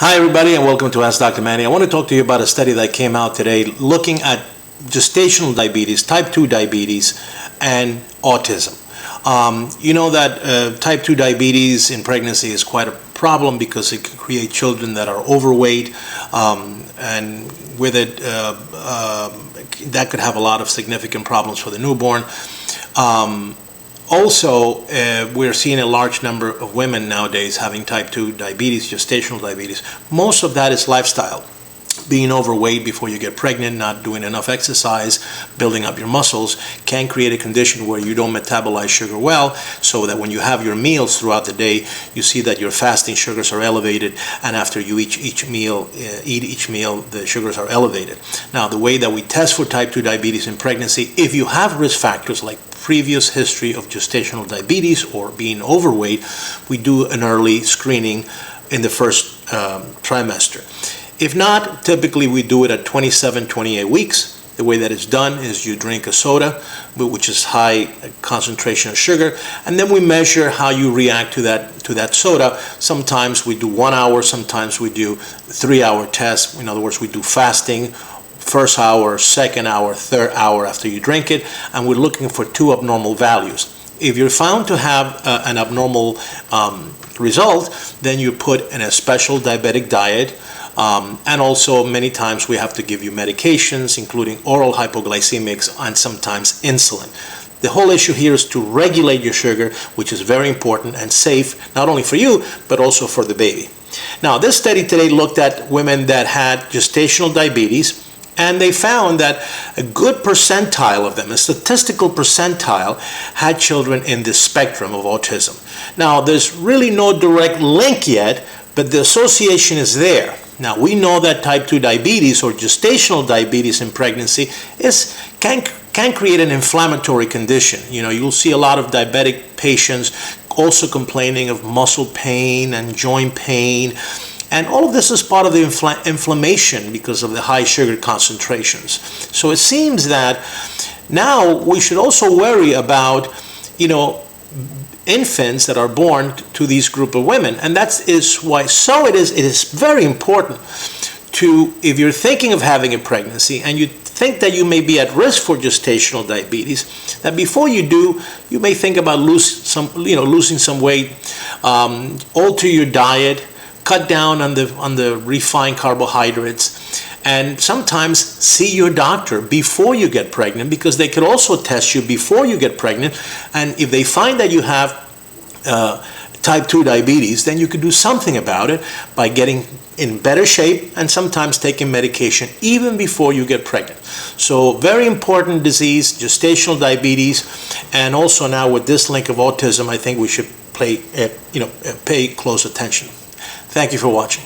Hi everybody and welcome to Ask Dr. Manny. I want to talk to you about a study that came out today looking at gestational diabetes, type 2 diabetes, and autism. You know that type 2 diabetes in pregnancy is quite a problem because it can create children that are overweight, and with it that could have a lot of significant problems for the newborn. Also, we're seeing a large number of women nowadays having type 2 diabetes, gestational diabetes. Most of that is lifestyle. Being overweight before you get pregnant, not doing enough exercise, building up your muscles can create a condition where you don't metabolize sugar well, so that when you have your meals throughout the day, you see that your fasting sugars are elevated, and after you eat each meal, the sugars are elevated. Now, the way that we test for type 2 diabetes in pregnancy, if you have risk factors like previous history of gestational diabetes or being overweight, we do an early screening in the first trimester. If not, typically we do it at 27, 28 weeks. The way that it's done is you drink a soda, which is high concentration of sugar, and then we measure how you react to that soda. Sometimes we do 1 hour, sometimes we do 3-hour tests. In other words, we do fasting, first hour, second hour, third hour after you drink it, and we're looking for 2 abnormal values. If you're found to have an abnormal result, then you put in a special diabetic diet. And also many times we have to give you medications, including oral hypoglycemics and sometimes insulin. The whole issue here is to regulate your sugar, which is very important and safe, not only for you, but also for the baby. Now, this study today looked at women that had gestational diabetes, and they found that a good percentile of them, a statistical percentile, had children in the spectrum of autism. Now, there's really no direct link yet, but the association is there. Now, we know that type 2 diabetes or gestational diabetes in pregnancy can create an inflammatory condition. You know, you'll see a lot of diabetic patients also complaining of muscle pain and joint pain. And all of this is part of the inflammation because of the high sugar concentrations. So it seems that now we should also worry about, infants that are born to these group of women. And that is why it is very important to, if you're thinking of having a pregnancy and you think that you may be at risk for gestational diabetes, that before you do, you may think about losing some weight, alter your diet, cut down on the refined carbohydrates, and sometimes see your doctor before you get pregnant, because they could also test you before you get pregnant, and if they find that you have type 2 diabetes, then you could do something about it by getting in better shape and sometimes taking medication even before you get pregnant. So very important disease, gestational diabetes, and also now with this link of autism, I think we should pay close attention. Thank you for watching.